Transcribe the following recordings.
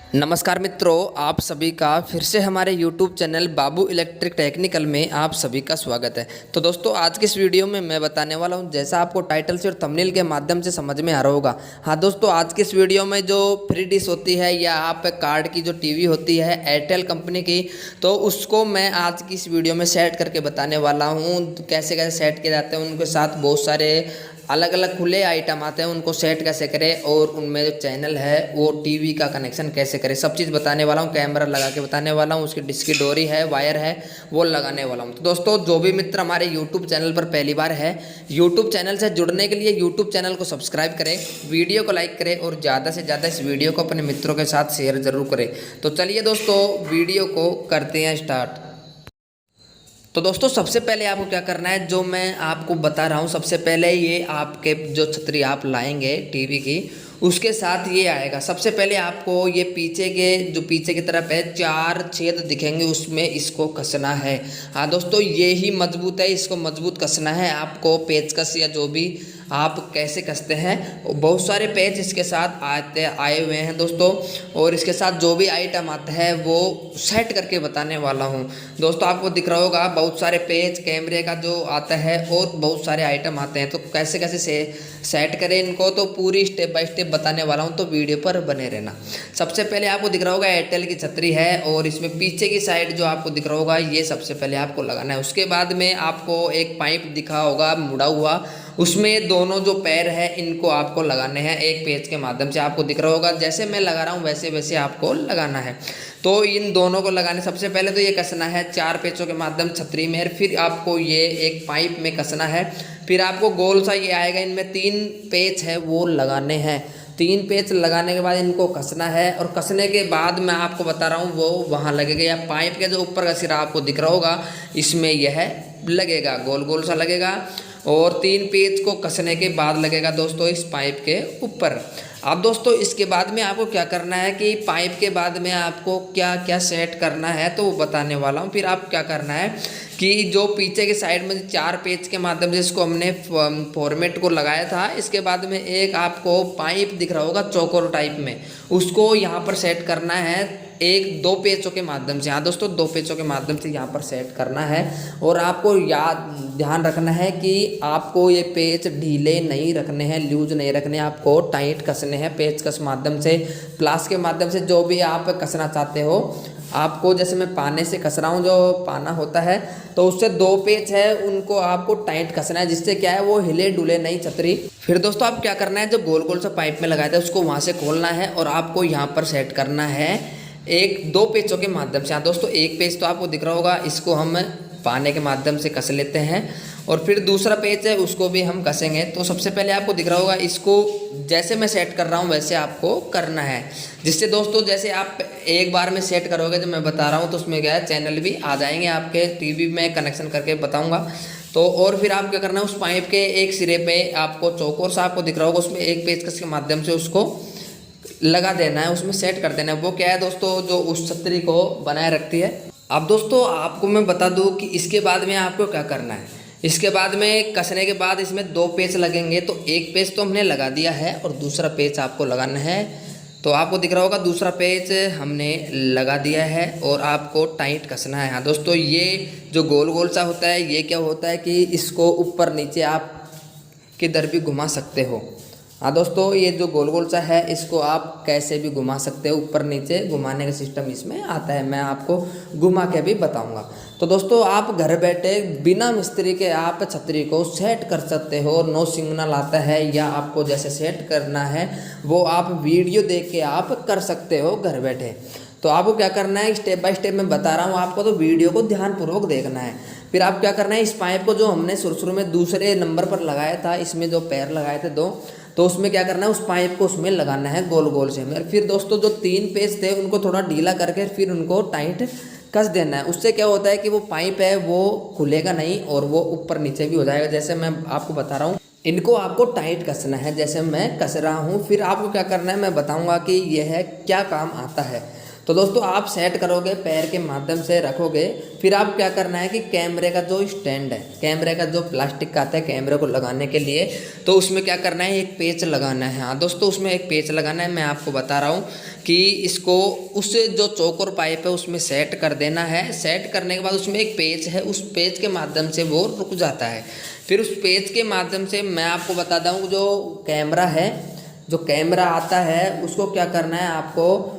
नमस्कार मित्रों, आप सभी का फिर से हमारे YouTube चैनल बाबू इलेक्ट्रिक टेक्निकल में आप सभी का स्वागत है। तो दोस्तों, आज की इस वीडियो में मैं बताने वाला हूं, जैसा आपको टाइटल से और थंबनेल के माध्यम से समझ में आ रहा होगा। हाँ दोस्तों, आज की इस वीडियो में जो फ्री डिश होती है या आप कार्ड की जो टीवी होती है एयरटेल कंपनी की, तो उसको मैं आज की इस वीडियो में सेट करके बताने वाला हूँ। कैसे कैसे सेट किए जाते हैं, उनके साथ बहुत सारे अलग अलग खुले आइटम आते हैं, उनको सेट कैसे करें और उनमें जो चैनल है वो टीवी का कनेक्शन कैसे करें, सब चीज़ बताने वाला हूँ। कैमरा लगा के बताने वाला हूँ, उसकी डिश की डोरी है, वायर है, वो लगाने वाला हूँ। तो दोस्तों, जो भी मित्र हमारे यूट्यूब चैनल पर पहली बार है, यूट्यूब चैनल से जुड़ने के लिए यूट्यूब चैनल को सब्सक्राइब करें, वीडियो को लाइक करें और ज़्यादा से ज़्यादा इस वीडियो को अपने मित्रों के साथ शेयर ज़रूर करें। तो चलिए दोस्तों, वीडियो को करते हैं स्टार्ट। तो दोस्तों, सबसे पहले आपको क्या करना है, जो मैं आपको बता रहा हूँ, सबसे पहले ये आपके जो छतरी आप लाएंगे टीवी की, उसके साथ ये आएगा। सबसे पहले आपको ये पीछे के जो पीछे की तरफ है 4 छेद दिखेंगे, उसमें इसको कसना है। हाँ दोस्तों, ये ही मजबूत है, इसको मजबूत कसना है आपको। पेचकस या जो भी आप कैसे कसते हैं, बहुत सारे पेच इसके साथ आए हुए हैं दोस्तों, और इसके साथ जो भी आइटम आता है वो सेट करके बताने वाला हूं। दोस्तों, आपको दिख रहा होगा बहुत सारे पेच कैमरे का जो आता है और बहुत सारे आइटम आते हैं। तो कैसे कैसे से सेट करें इनको, तो पूरी स्टेप बाय स्टेप बताने वाला हूं, तो वीडियो पर बने रहना। सबसे पहले आपको दिख रहा होगा एयरटेल की छतरी है, और इसमें पीछे की साइड जो आपको दिख रहा होगा ये सबसे पहले आपको लगाना है। उसके बाद में आपको एक पाइप दिखा होगा मुड़ा हुआ, उसमें दोनों जो पैर है इनको आपको लगाने हैं एक पेच के माध्यम से। आपको दिख रहा होगा जैसे मैं लगा रहा हूँ वैसे वैसे आपको लगाना है। तो इन दोनों को लगाने सबसे पहले तो ये कसना है 4 पेचों के माध्यम छतरी में, फिर आपको ये एक पाइप में कसना है, फिर आपको गोल सा ये आएगा, इनमें 3 पेच है वो लगाने हैं। 3 पेच लगाने के बाद इनको कसना है, और कसने के बाद मैं आपको बता रहा हूँ वो वहाँ लगेगा, या पाइप के जो ऊपर का सिरा आपको दिख रहा होगा इसमें यह लगेगा, गोल गोल सा लगेगा, और 3 पेच को कसने के बाद लगेगा दोस्तों इस पाइप के ऊपर। अब दोस्तों, इसके बाद में आपको क्या करना है कि पाइप के बाद में आपको क्या क्या सेट करना है तो वो बताने वाला हूँ। फिर आप क्या करना है कि जो पीछे के साइड में 4 पेच के माध्यम से इसको हमने फॉर्मेट को लगाया था, इसके बाद में एक आपको पाइप दिख रहा होगा चौकोर टाइप में, उसको यहाँ पर सेट करना है 1-2 पेचों के माध्यम से। हाँ दोस्तों, 2 पेचों के माध्यम से यहाँ पर सेट करना है, और आपको ध्यान रखना है कि आपको ये पेच ढीले नहीं रखने हैं, लूज नहीं रखने, आपको टाइट कसने हैं पेचकस माध्यम से, प्लास के माध्यम से, जो भी आप कसना चाहते हो। आपको जैसे मैं पाने से कस रहा हूँ, जो पाना होता है, तो उससे 2 पेच है उनको आपको टाइट कसना है, जिससे क्या है वो हिले डुले नहीं छतरी। फिर दोस्तों, आप क्या करना है, जो गोल गोल सा पाइप में लगाया था उसको वहाँ से खोलना है, और आपको यहाँ पर सेट करना है 1-2 पेचों के माध्यम से। हाँ दोस्तों, एक पेच तो आपको दिख रहा होगा, इसको हम पाने के माध्यम से कस लेते हैं, और फिर दूसरा पेच है उसको भी हम कसेंगे। तो सबसे पहले आपको दिख रहा होगा, इसको जैसे मैं सेट कर रहा हूँ वैसे आपको करना है, जिससे दोस्तों जैसे आप एक बार में सेट करोगे जो मैं बता रहा हूँ, तो उसमें क्या है चैनल भी आ जाएंगे आपके टीवी में, कनेक्शन करके बताऊँगा। तो और फिर आप क्या करना है, उस पाइप के एक सिरे पे आपको चौकोर सा आपको दिख रहा होगा, उसमें एक पेचकस के माध्यम से उसको लगा देना है, उसमें सेट कर देना है। वो क्या है दोस्तों, जो उस छतरी को बनाए रखती है। अब दोस्तों, आपको मैं बता दूं कि इसके बाद में आपको क्या करना है। इसके बाद में कसने के बाद इसमें 2 पेच लगेंगे, तो एक पेच तो हमने लगा दिया है और दूसरा पेच आपको लगाना है। तो आपको दिख रहा होगा दूसरा पेच हमने लगा दिया है, और आपको टाइट कसना है। हाँ दोस्तों, ये जो गोल गोल सा होता है, ये क्या होता है कि इसको ऊपर नीचे आप किधर भी घुमा सकते हो। हाँ दोस्तों, ये जो गोल गोल सा है इसको आप कैसे भी घुमा सकते हो, ऊपर नीचे घुमाने का सिस्टम इसमें आता है, मैं आपको घुमा के भी बताऊंगा। तो दोस्तों, आप घर बैठे बिना मिस्त्री के आप छतरी को सेट कर सकते हो। नो सिग्नल आता है, या आपको जैसे सेट करना है वो आप वीडियो देख के आप कर सकते हो घर बैठे। तो आपको क्या करना है, स्टेप बाय स्टेप मैं बता रहा हूँ आपको, तो वीडियो को ध्यानपूर्वक देखना है। फिर आप क्या करना है, इस पाइप को जो हमने शुरू में दूसरे नंबर पर लगाया था, इसमें जो पैर लगाए थे 2, तो उसमें क्या करना है, उस पाइप को उसमें लगाना है गोल गोल से। फिर दोस्तों, जो 3 पेच थे उनको थोड़ा ढीला करके फिर उनको टाइट कस देना है। उससे क्या होता है कि वो पाइप है वो खुलेगा नहीं, और वो ऊपर नीचे भी हो जाएगा, जैसे मैं आपको बता रहा हूँ। इनको आपको टाइट कसना है जैसे मैं कस रहा हूँ। फिर आपको क्या करना है मैं बताऊँगा कि यह क्या काम आता है। तो दोस्तों आप सेट करोगे, पैर के माध्यम से रखोगे। फिर आप क्या करना है कि कैमरे का जो स्टैंड है, कैमरे का जो प्लास्टिक का आता है कैमरे को लगाने के लिए, तो उसमें क्या करना है, एक पेच लगाना है। हाँ दोस्तों, उसमें एक पेच लगाना है। मैं आपको बता रहा हूँ कि इसको उस जो चौकोर पाइप है उसमें सेट कर देना है। सेट करने के बाद उसमें एक पेच है, उस पेच के माध्यम से वो रुक जाता है। फिर उस पेच के माध्यम से मैं आपको बता दूँ, जो कैमरा है, जो कैमरा आता है उसको क्या करना है, आपको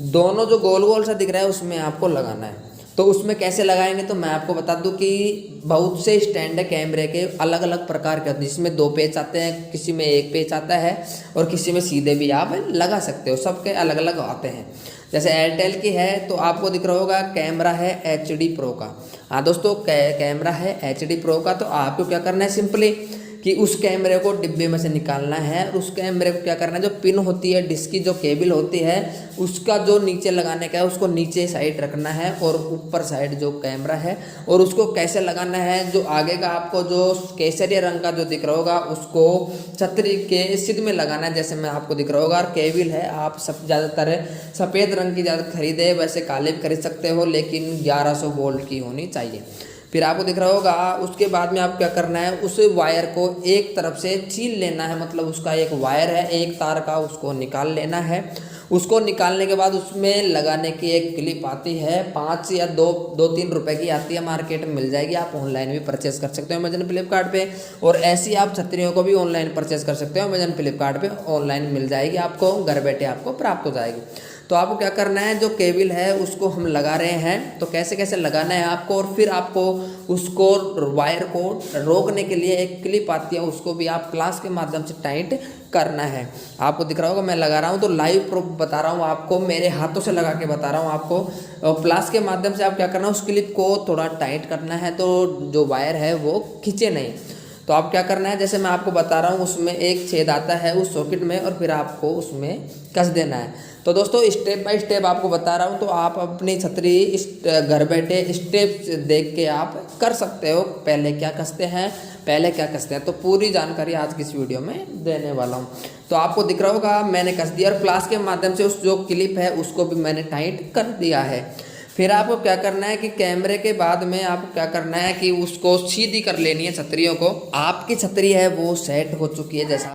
दोनों जो गोल गोल सा दिख रहा है उसमें आपको लगाना है। तो उसमें कैसे लगाएंगे, तो मैं आपको बता दूं कि बहुत से स्टैंड है कैमरे के, अलग अलग प्रकार के होते हैं, जिसमें 2 पेच आते हैं, किसी में 1 पेच आता है और किसी में सीधे भी आप लगा सकते हो। सबके अलग अलग आते हैं। जैसे एयरटेल की है तो आपको दिख रहा होगा कैमरा है HD प्रो का। हाँ दोस्तों, कैमरा है HD प्रो का। तो आपको क्या करना है, सिंपली कि उस कैमरे को डिब्बे में से निकालना है और उस कैमरे को क्या करना है, जो पिन होती है, डिस्क की जो केबल होती है, उसका जो नीचे लगाने का है उसको नीचे साइड रखना है और ऊपर साइड जो कैमरा है। और उसको कैसे लगाना है, जो आगे का आपको जो केसरिया रंग का जो दिख रहा होगा उसको छतरी के सिर में लगाना है, जैसे मैं आपको दिख रहा होगा। और केबल है, आप सब ज़्यादातर सफ़ेद रंग की ज़्यादा खरीदे, वैसे काले भी खरीद सकते हो, लेकिन 1100 वोल्ट की होनी चाहिए। फिर आपको दिख रहा होगा। उसके बाद में आप क्या करना है, उस वायर को एक तरफ से छील लेना है, मतलब उसका एक वायर है एक तार का, उसको निकाल लेना है। उसको निकालने के बाद उसमें लगाने की एक क्लिप आती है, 5 या 2-3 रुपए की आती है, मार्केट में मिल जाएगी। आप ऑनलाइन भी परचेस कर सकते हो अमेजन फ्लिपकार्ट पे। और ऐसी आप छतरियों को भी ऑनलाइन परचेस कर सकते हो अमेजन फ्लिपकार्ट पे, ऑनलाइन मिल जाएगी आपको, घर बैठे आपको प्राप्त हो जाएगी। तो आपको क्या करना है, जो केबल है उसको हम लगा रहे हैं, तो कैसे कैसे लगाना है आपको। और फिर आपको उसको वायर को रोकने के लिए एक क्लिप आती है, उसको भी आप क्लास के माध्यम से टाइट करना है। आपको दिख रहा होगा मैं लगा रहा हूँ, तो लाइव प्रूफ बता रहा हूँ आपको, मेरे हाथों से लगा के बता रहा हूँ आपको। प्लास के माध्यम से आप क्या करना है, उस क्लिप को थोड़ा टाइट करना है, तो जो वायर है वो खींचे नहीं। तो आप क्या करना है, जैसे मैं आपको बता रहा हूँ, उसमें एक छेद आता है उस सॉकेट में और फिर आपको उसमें कस देना है। तो दोस्तों स्टेप बाय स्टेप आपको बता रहा हूँ, तो आप अपनी छतरी घर बैठे स्टेप देख के आप कर सकते हो, पहले क्या कसते हैं, पहले क्या कसते हैं। तो पूरी जानकारी आज की इस वीडियो में देने वाला हूँ। तो आपको दिख रहा होगा मैंने कस दिया और प्लास के माध्यम से उस जो क्लिप है उसको भी मैंने टाइट कर दिया है। फिर आपको क्या करना है कि कैमरे के बाद में आपको क्या करना है कि उसको सीधी कर लेनी है छतरियों को। आपकी छतरी है वो सेट हो चुकी है, जैसा